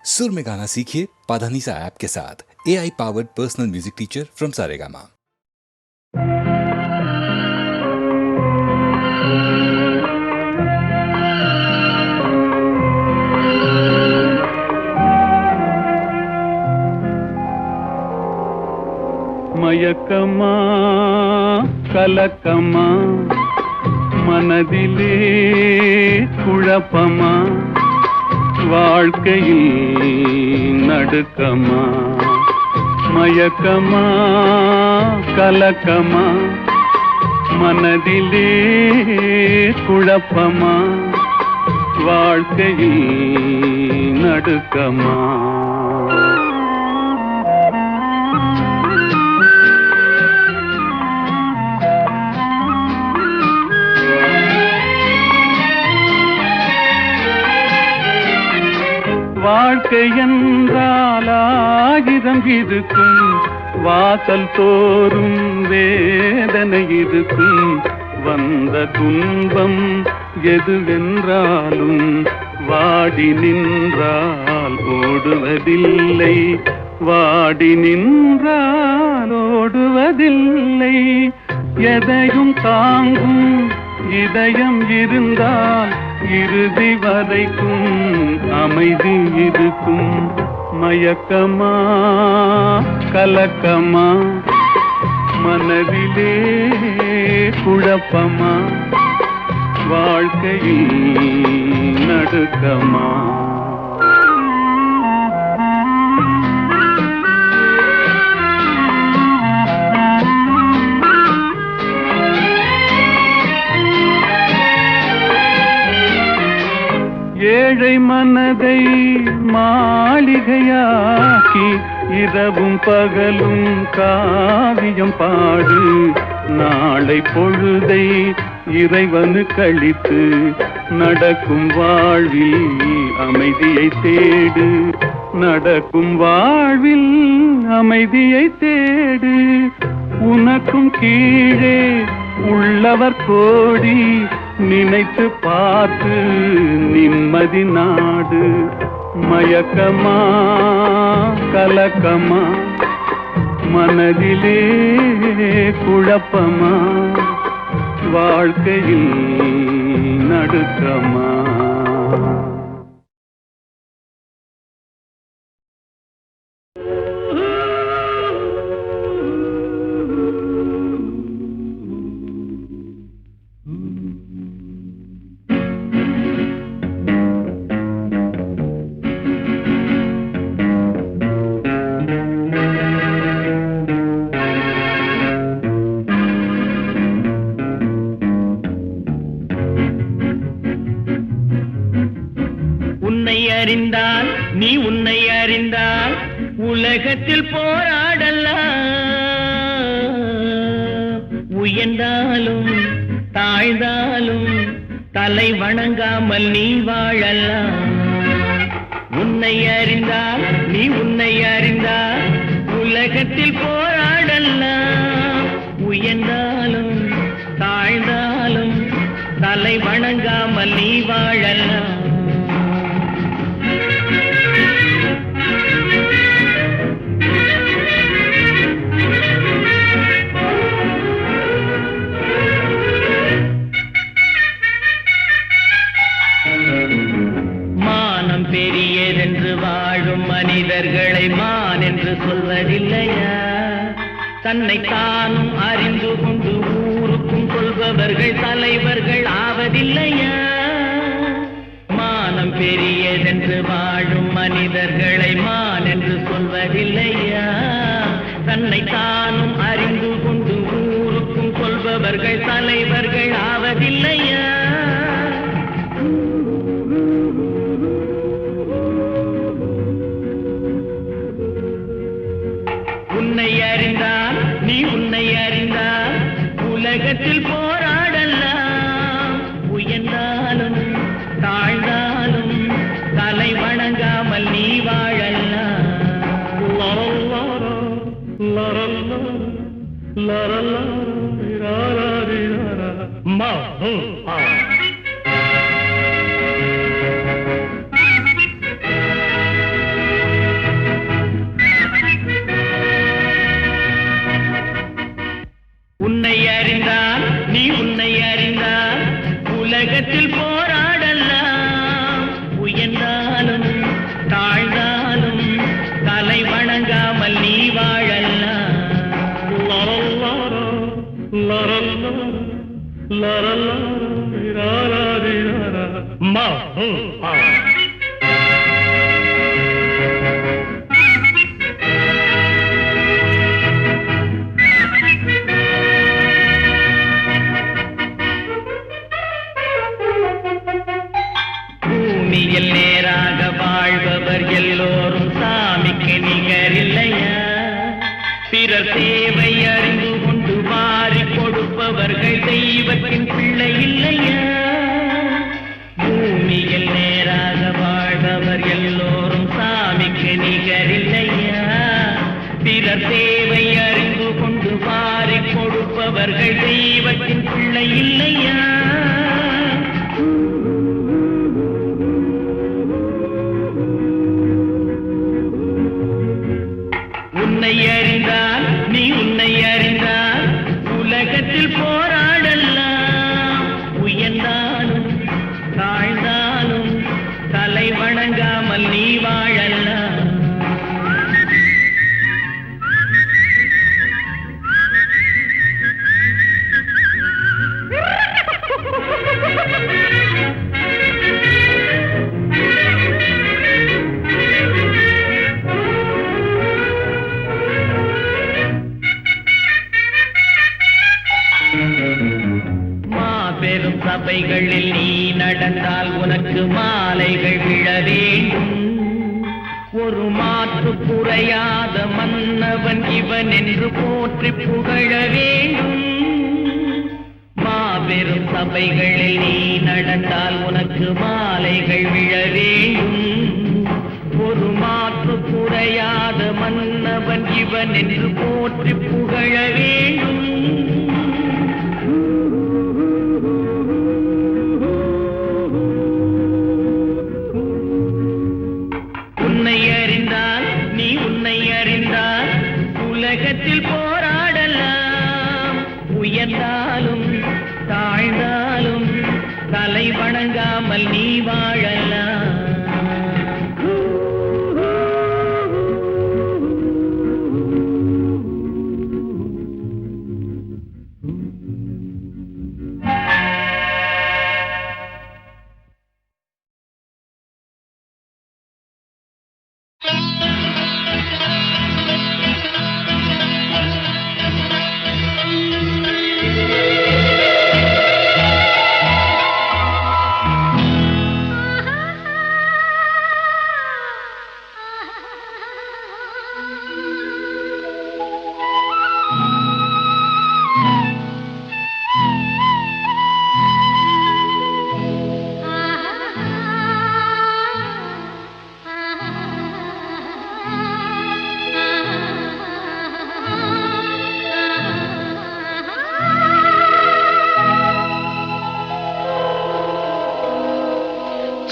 सुर में गाना सीखिए पाधानीसा ऐप के साथ। AI powered personal music teacher from Saregama. மயக்கமா கலக்கமா மனதிலே குழப்பமா வாழ்க்கையில் நடுக்கமா மயக்கமா கலக்கமா மனதிலே குழப்பமா வாழ்க்கையில் நடுக்கமா வாழ்க்கை என்றால் ஆயிரம் இருக்கும், வாசல் தோறும் வேதனை இருக்கும். வந்த துன்பம் எதுவென்றாலும் வாடி நின்றால் ஓடுவதில்லை, வாடி நின்றால் ஓடுவதில்லை. எதையும் தாங்கும் இதயம் இருந்தால் இறுதி வரைக்கும் அமைதி இருக்கும். மயக்கமா கலக்கமா மனதிலே குழப்பமா வாழ்க்கையில் நடுக்கமா. ஏழை மனதை மாளிகையாக்கி இரவும் பகலும் காவியம் பாடு. நாளை பொழுதை இறைவனு கழித்து நடக்கும் வாழ்வில் அமைதியை தேடு, நடக்கும் வாழ்வில் அமைதியை தேடு. உனக்கும் கீழே உள்ளவர் கோடி, நினைத்து பார்த்து நிம்மதி நாடு. மயக்கமா கலக்கமா மனதிலே குழப்பமா வாழ்க்கையில் நடுக்கமா. அறிந்தால் நீ உன்னை அறிந்தால் உலகத்தில் போராடலாம். உயர்ந்தாலும் தாழ்ந்தாலும் தலை வணங்காமல் நீ வாழலாம். உன்னை அறிந்தால் நீ உன்னை அறிந்தால் உலகத்தில் போராடலாம். உயர்ந்தாலும் தாழ்ந்தாலும் தலை வணங்காமல் நீ வாழலாம். மனிதர்களை மான் என்று சொல்வதில்லையா? தன்னை தானும் அறிந்து கொண்டு ஊருக்கும் கொள்பவர்கள் தலைவர்கள் ஆவதில்லையா? மானம் பெரியதென்று வாழும் மனிதர்களை மான் என்று சொல்வதில்லையா? தன்னை தானும் அறிந்து கொண்டு ஊருக்கும் கொள்பவர்கள் தலைவர்கள் ஆவதில்லையா? உன்னை அறிந்தால் நீ உன்னை அறிந்தால் உலகத்தில் போராடலாம். உயர்ந்தாலும் தாழ்ந்தாலும் தலை வணங்காமல் நீ வாழலாம். கொடுப்பவர் எல்லோரும் சாமிக்கு நிகரில்லையா? பிறர் தேவை அறிந்து கொண்டு வாரி கொடுப்பவர்கள் தெய்வத்தின் பிள்ளை இல்லையா? பூமியில் நேராக வாழ்பவர் எல்லோரும் சாமிக்கு நிகரில்லையா? பிறர் தேவை அறிந்து கொண்டு வாரி கொடுப்பவர்கள் தெய்வத்தின் பிள்ளை இல்லையா? உன்னை அறிந்தால் நீ உன்னை அறிந்தால் உலகத்தில் போராடலாம். உயர்ந்தாலும் தாழ்ந்தாலும் தலை வணங்காமல் நீ வாழலாம். மாபெரும் சபைகளில் நீ நடந்தால் உனக்கு மாலைகள் விழ வேண்டும். ஒரு மாற்று குறையாத மன்னவன் இவன் என்று போற்றி புகழ வேண்டும். மாபெரும் சபைகளில் நீ நடந்தால் உனக்கு மாலைகள் விழ வேண்டும். ஒரு மாற்று குறையாத மன்னவன் இவன் என்று போற்றி புகழ வேண்டும். உன்னை அறிந்தால் நீ உன்னை அறிந்தால் உலகத்தில் போராடலாம். உயர்ந்தாலும் தாழ்ந்தாலும் தலை வணங்காமல் நீ வாழலாம்.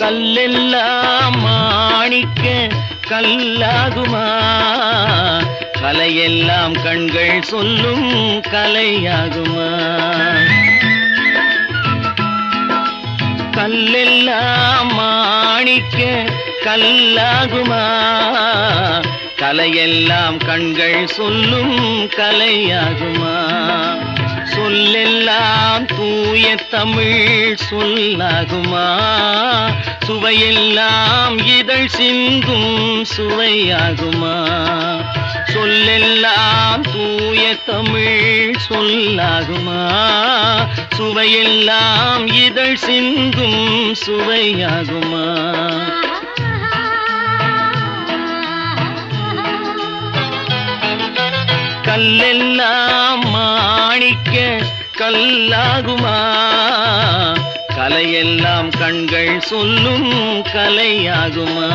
கல்லெல்லாம் மாணிக்க கல்லாகுமா? கலையெல்லாம் கண்கள் சொல்லும் கலையாகுமா? கல்லெல்லாம் மாணிக்க கல்லாகுமா? கலையெல்லாம் கண்கள் சொல்லும் கலையாகுமா? சொல்லெல்லாம் தூய தமிழ் சொல்லாகுமா? சுவையெல்லாம் இதழ் சிந்தும் சுவையாகுமா? சொல்லெல்லாம் தூய தமிழ் சொல்லாகுமா? சுவையெல்லாம் இதழ் சிந்தும் சுவையாகுமா? கல்லெல்லாம் மாணிக்க கல்லாகுமா? கலையெல்லாம் கண்கள் சொல்லும் கலையாகுமா?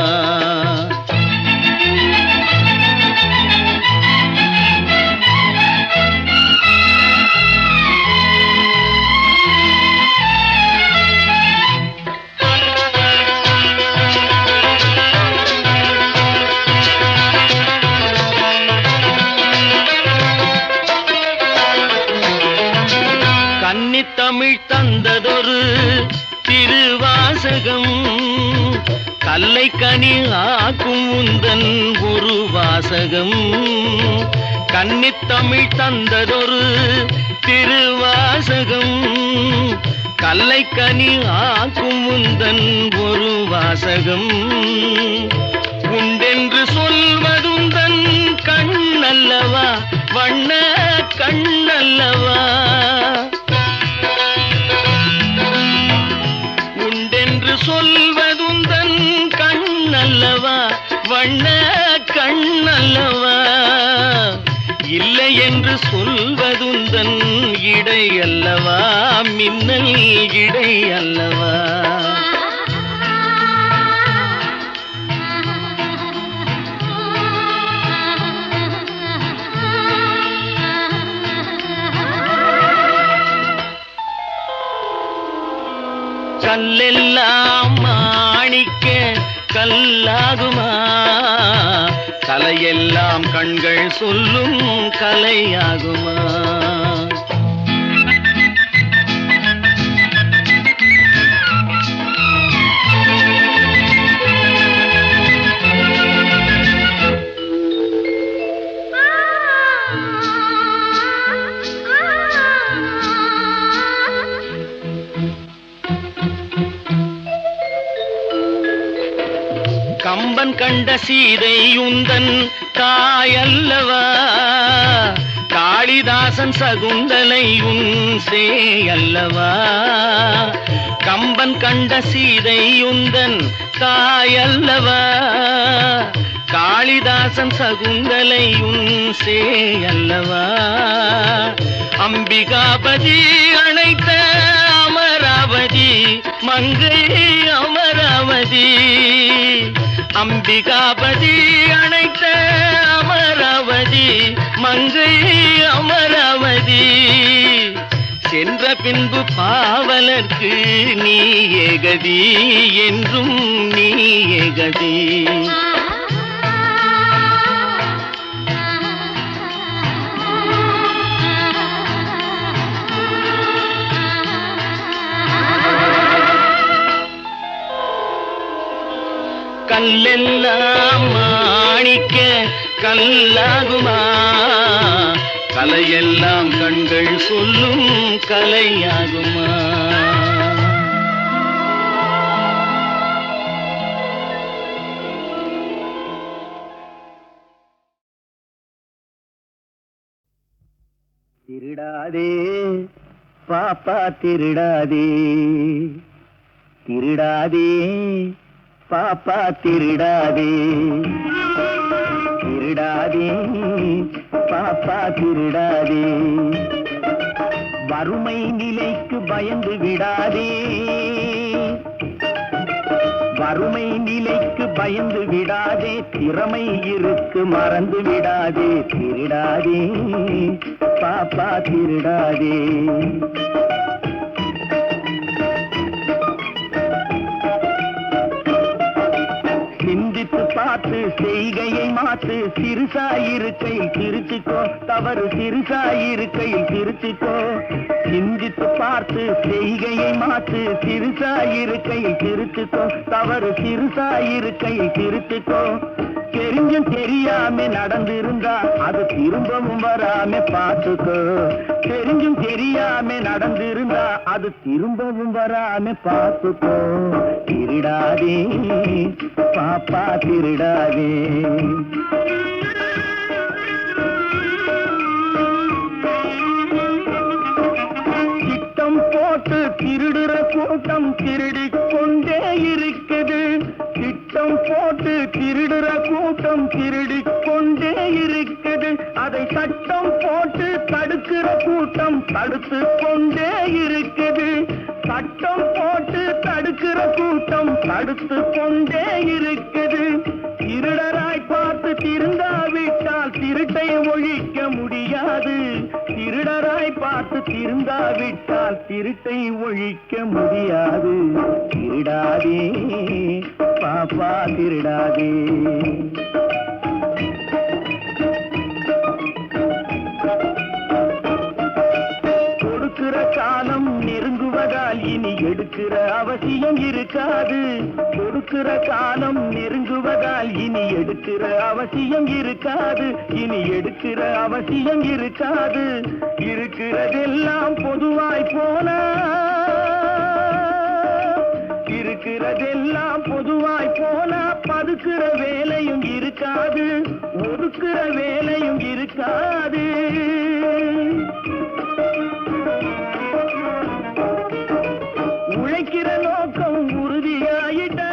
கன்னித்தமிழ் தந்ததொரு திருவாசகம், கல்லை கனி ஆக்கும் உந்தன் ஒரு வாசகம். கன்னித்தமிழ் தந்ததொரு திருவாசகம், கல்லை கனி ஆக்கும் உந்தன் ஒரு வாசகம். உண்டென்று சொல்வதுந்தன் கண்ணல்லவா, வண்ண கண்ணல்லவா? சொல்வதுந்தன் கண்ணல்லவா, வண்ண கண்ணல்லவா இல்லை என்று சொல்வதுந்தன் இடை அல்லவா மின்னல் இடை அல்லவா கல்லெல்லாம் மாணிக்க கல்லாகுமா கலையெல்லாம் கண்கள் சொல்லும் கலையாகுமா கம்பன் கண்ட சீதை உந்தன் தாயல்லவா காளிதாசன் சகுந்தலை உன் சேயல்லவா கம்பன் கண்ட சீதை உந்தன் தாயல்லவா காளிதாசன் சகுந்தலை உன் சேயல்லவா அம்பிகாபதி அணைத்த அமராவதி மங்கை அமராவதி அம்பிகாபதி அணைத்த அமராவதி மங்கை அமராவதி சென்ற பின்பு பாவலர்க்கு நீ ஏகதி என்றும் நீ ஏகதி கல்லெல்லாம் மாணிக்க கல்லாகுமா கலையெல்லாம் கண்கள் சொல்லும் கலையாகுமா திருடாதே பாப்பா திருடாதே திருடாதே பாப்பா திருடாதே திருடாதே பாப்பா திருடாதே வறுமை நிலைக்கு பயந்து விடாதே வறுமை நிலைக்கு பயந்து விடாதே திறமை இருக்கு மறந்து விடாதே திருடாதே பாப்பா திருடாதே சிந்தித்து பார்த்து செய்கையை மாற்று சிறுசாயிருக்கையில் திருச்சிக்கோ தவறு சிறுசாயிருக்கையில் திருச்சிக்கோ சிந்தித்து பார்த்து செய்கையை மாற்று சிறுசாயிருக்கையில் திருச்சிக்கோ தவறு சிறுசாயிருக்கையில் திருச்சிக்கோ தெரிஞ்சும் தெரியாம நடந்திருந்தா அது திரும்பவும் வராம பார்த்துக்கோ தெரிஞ்சும் தெரியாம நடந்திருந்தா அது திரும்பவும் வராம பார்த்துக்கோ திருடாதே பாப்பா திருடாதே திட்டம் போட்டு திருடுற கூட்டம் திருடிக் கொண்டே இருக்குது திட்டம் போட்டு திருடுற கூட்டம் திருடிக் கொண்டே இருக்குது அதை சட்டம் போட்டு தடுக்கிற கூட்டம் தடுத்து கொண்டே இருக்குது சட்டம் போட்டு தடுக்கிற கூட்டம் தடுத்து கொண்டே இருக்குது திருடராய் பார்த்து திருந்தாவிட்டால் திருட்டை ஒழிக்க முடியாது திருடராய் பார்த்து திருந்தாவிட்டால் திருட்டை ஒழிக்க முடியாது திருடாதே பாப்பா திருடாதே கொடுக்கிற காலம் நெருங்குவதால் இனி எடுக்கிற அவசியம் இருக்காது கொடுக்கிற காலம் நெருங்குவதால் இனி எடுக்கிற அவசியம் இருக்காது இனி எடுக்கிற அவசியம் இருக்காது இருக்கிறதெல்லாம் பொதுவாய் போனா இருக்கிறதெல்லாம் பொதுவாய் போனா பதுக்கிற வேலையும் இருக்காது ஒதுக்குற வேலையும் இருக்காது உழைக்கிற நோக்கம் உறுதியாயிட்டா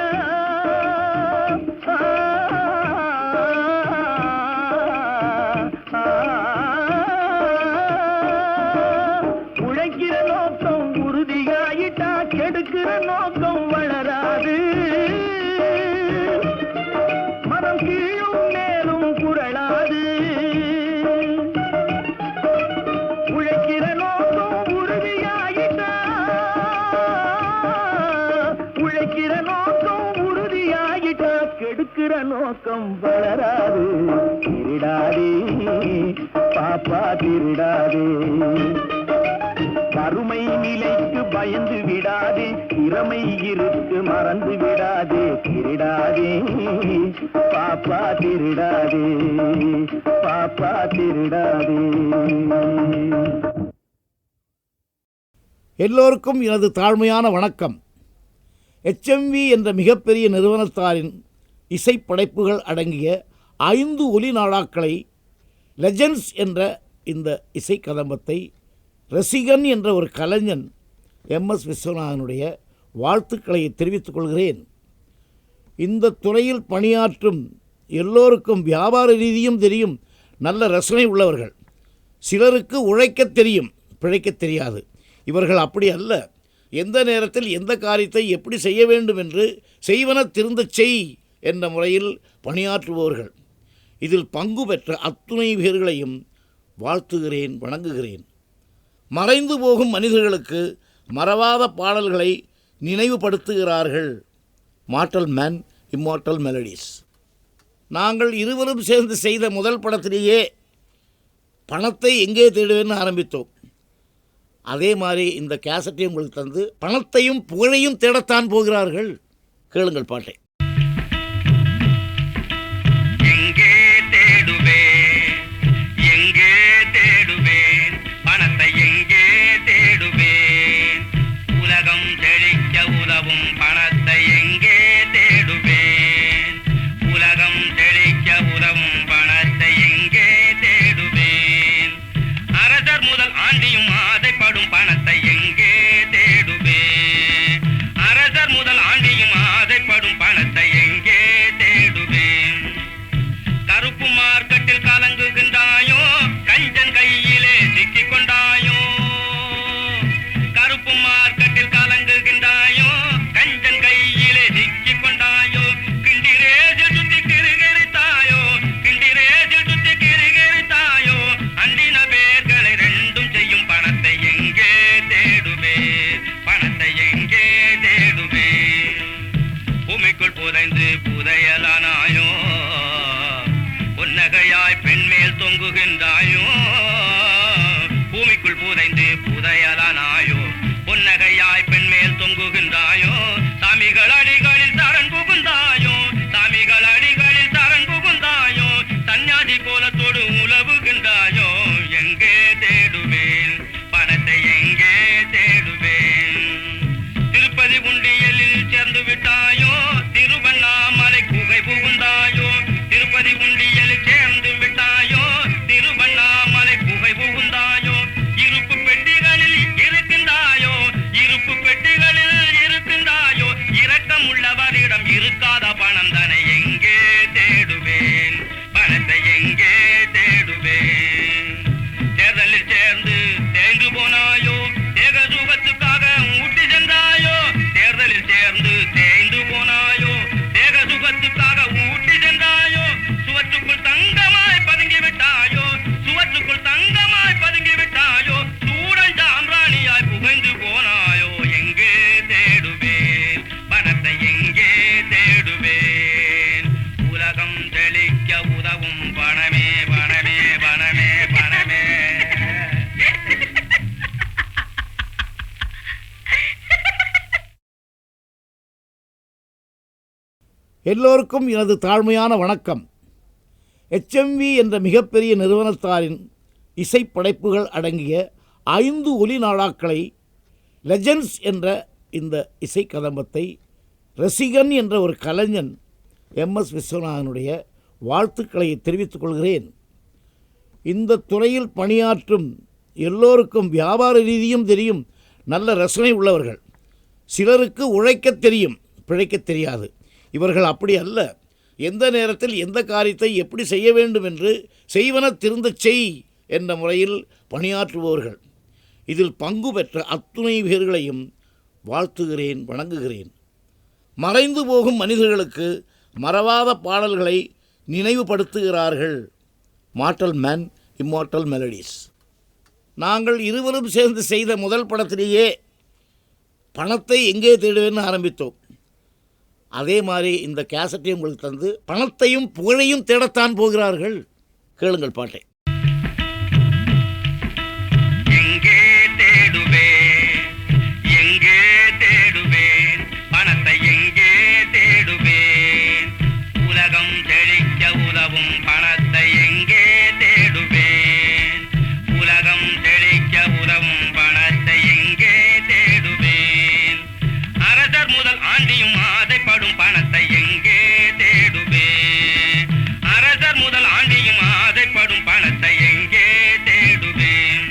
திருடுற நோக்கம் வளராது. திருடாதே பாப்பா திருடாதே. வறுமை நிலைக்கு பயந்து விடாதே, திறமை இருக்கு மறந்து விடாதே. திருடாதே பாப்பா திருடாதே, பாப்பா திருடாதே. எல்லோருக்கும் எனது தாழ்மையான வணக்கம். HMV என்ற மிகப்பெரிய நிறுவனத்தாரின் இசைப்படைப்புகள் அடங்கிய 5 ஒலி நாடாக்களை லெஜெண்ட்ஸ் என்ற இந்த இசை கதம்பத்தை ரசிகன் என்ற ஒரு கலைஞன் MS விஸ்வநாதனுடைய வாழ்த்துக்களை தெரிவித்துக் கொள்கிறேன். இந்த துறையில் பணியாற்றும் எல்லோருக்கும் வியாபார ரீதியும் தெரியும், நல்ல ரசனை உள்ளவர்கள். சிலருக்கு உழைக்கத் தெரியும், பிழைக்கத் தெரியாது. இவர்கள் அப்படி அல்ல. எந்த நேரத்தில் எந்த காரியத்தை எப்படி செய்ய வேண்டும் என்று செய்வன திருந்தச் செய் என்ற முறையில் பணியாற்றுபவர்கள். இதில் பங்கு பெற்ற அத்துணை பேர்களையும் வாழ்த்துகிறேன், வணங்குகிறேன். மறைந்து போகும் மனிதர்களுக்கு மறவாத பாடல்களை நினைவுபடுத்துகிறார்கள். Mortal man immortal melodies. நாங்கள் இருவரும் சேர்ந்து செய்த முதல் படத்திலேயே பணத்தை எங்கே தேடுவேன்னு ஆரம்பித்தோம். அதே மாதிரி இந்த கேசட்டையும் உங்களுக்கு தந்து பணத்தையும் புகழையும் தேடத்தான் போகிறார்கள். கேளுங்கள் பாட்டை. எங்கே தேடுவேன், எங்கே தேடுவேன், பணத்தை எங்கே தேடுவேன், உலகம் செழிக்க உதவும் பணத்தை எங்கே தேடுவேன், உலகம் செழிக்க உதவும் பணத்தை எங்கே தேடுவேன், அரசர் முதல் ஆண்டியும் ஆசைப்படும் பணத்தை எங்கே தேடுவேன், அரசர் முதல் ஆண்டியும் ஆசைப்படும் பணத்தை எங்கே தேடுவேன், கருப்பு மார்க்கெட்டில் கலங்குகின்றாயோ, கஞ்சன் கையிலே சிக்கிக் கொண்டாயோ, கருப்பு மார்க்கெட்டில் கலங்குகின்றாயோ, கஞ்சன் கையிலே சிக்கிக் கொண்டாயோ, கிண்டிரேஜில் சுத்தி கிருகிரித்தாயோ, கிண்டிரேஜில் சுத்தி கிருகிரித்தாயோ, அண்டின பேர்களை ரெண்டும் செய்யும் பணத்தை எங்கே தேடுவேன், பணத்தை எங்கே தேடுவேன், பூமிக்குள் புதைந்து புதையலானாயோ, பொன்னகையாய் பெண்மேல் தொங்குகின்றாயோ, பூமிக்குள் புதைந்து புதையலானாயோ, பொன்னகையாய் பெண்மேல் தொங்குகின்றாயோ, சாமிகள் அடிகளில் சரண் புகுந்தாயோ, சாமிகள் அடிகளில் சரண் புகுந்தாயோ, சன்னியாசி கோலத்தோடு உலவுகின்றாயோ, எங்கே தேடுவேன், பணத்தை எங்கே தேடுவேன், திருப்பதி உண்டியலில் சேர்ந்து விட்டாயோ, திருவண்ணாமலை குகை புகுந்தாயோ, திருப்பதி உண்டியலில் சேர்ந்து விட்டாயோ, திருவண்ணாமலை குகை புகுந்தாயோ, இருப்பு பெட்டிகளில் இருக்கின்றாயோ, இருப்பு பெட்டிகளில் இருக்கின்றாயோ, இரக்கம் உள்ளவரிடம் இருக்காத பணம் தானே எங்கே தேடுவேன், பணத்தை எங்கே தேடுவேன், தேர்தலில் சேர்ந்து தேய்ந்து போனாயோ, தேக சுகத்துக்காக ஊட்டி சென்றாயோ, தேர்தலில் சேர்ந்து தேய்ந்து போனாயோ, தேக சுகத்துக்காக ஊட்டி சென்றாயோ, சுவற்றுக்குள் தங்கமாய் பதுங்கி விட்டாயோ, சுவற்றுக்குள் தங்கமாய் பதுங்கி விட்டாயோ, சூடன் சாம்பிராணியாய் புகைந்து போனாயோ, எங்கே தேடுவேன், பணத்தை எங்கே தேடுவேன், உலகம் செழிக்க உதவும் பணமே பணமே பணமே பணமே. எல்லோருக்கும் எனது தாழ்மையான வணக்கம். HMV என்ற மிகப்பெரிய நிறுவனத்தாரின் இசைப்படைப்புகள் அடங்கிய 5 ஒலி நாடாக்களை லெஜெண்ட்ஸ் என்ற இந்த இசை கதம்பத்தை ரசிகன் என்ற ஒரு கலைஞன் MS விஸ்வநாதனுடைய வாழ்த்துக்களை தெரிவித்துக் கொள்கிறேன். இந்த துறையில் பணியாற்றும் எல்லோருக்கும் வியாபார ரீதியும் தெரியும், நல்ல ரசனை உள்ளவர்கள். சிலருக்கு உழைக்கத் தெரியும், பிழைக்கத் தெரியாது. இவர்கள் அப்படி அல்ல. எந்த நேரத்தில் எந்த காரியத்தை எப்படி செய்ய வேண்டும் என்று செய்வன திருந்தச் செய் என்ற முறையில் பணியாற்றுபவர்கள். இதில் பங்கு பெற்ற அத்துணை பேர்களையும் வாழ்த்துகிறேன், வணங்குகிறேன். மறைந்து போகும் மனிதர்களுக்கு மறவாத பாடல்களை நினைவுபடுத்துகிறார்கள். Mortal man immortal melodies. நாங்கள் இருவரும் சேர்ந்து செய்த முதல் படத்திலேயே பணத்தை எங்கே தேடுவேன்னு ஆரம்பித்தோம். அதே மாதிரி இந்த கேசட்டையும் உங்களுக்கு தந்து பணத்தையும் புகழையும் தேடத்தான் போகிறார்கள். கேளுங்கள் பாட்டை. எங்கே தேடுவேன், எங்கே தேடுவேன், பணத்தை எங்கே தேடுவேன், உலகம் செழிக்க உதவும் பணத்தை எங்கே தேடுவேன், உலகம் செழிக்க உதவும் பணத்தை எங்கே தேடுவேன், அரசர் முதல் ஆண்டியும் ஆசைப்படும் பணத்தை எங்கே தேடுவேன், அரசர் முதல் ஆண்டியும் ஆசைப்படும் பணத்தை எங்கே தேடுவேன்,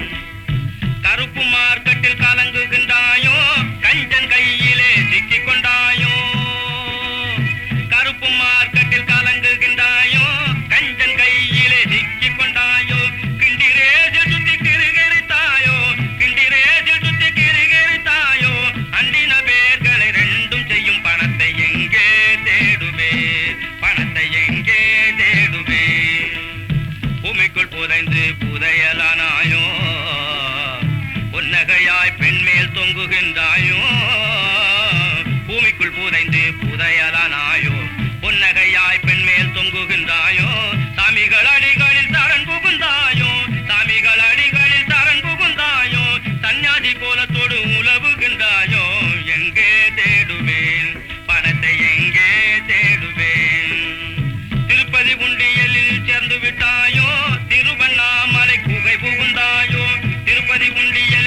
கருப்பு மார்க்கெட்டில் கலங்குகின்றாயோ, கஞ்சன் கையிலே சிக்கிக் கொண்டாயோ, கருப்பு மார்க்கெட்டில் கலங்குகின்றாயோ, கஞ்சன் கையிலே சிக்கிக் கொண்டாயோ, கிண்டிரேஜில் சுத்தி கிருகிரித்தாயோ, கிண்டிரேஜில் சுத்தி கிருகிரித்தாயோ, அண்டின பேர்களை ரெண்டும் செய்யும் பணத்தை எங்கே தேடுவேன், பணத்தை எங்கே தேடுவேன், பூமிக்குள் புதைந்து புதையலானாயோ, பொன்னகையாய் பெண்மேல் தொங்குகின்றாயோ, பூமிக்குள் புதைந்து புதையலானாயோ, பொன்னகையாய் பெண்மேல் தொங்குகின்றாயோ, சாமிகள் அடிகளில் சரண் புகுந்தாயோ, சாமிகள் அடிகளில் சரண் புகுந்தாயோ, சன்னியாசி கோலத்தோடு உலவுகின்றாயோ, எங்கே தேடுவேன், பணத்தை எங்கே தேடுவேன், திருப்பதி உண்டியலில் சேர்ந்து விட்டாயோ, திருவண்ணாமலை குகை புகுந்தாயோ, திருப்பதி உண்டியல்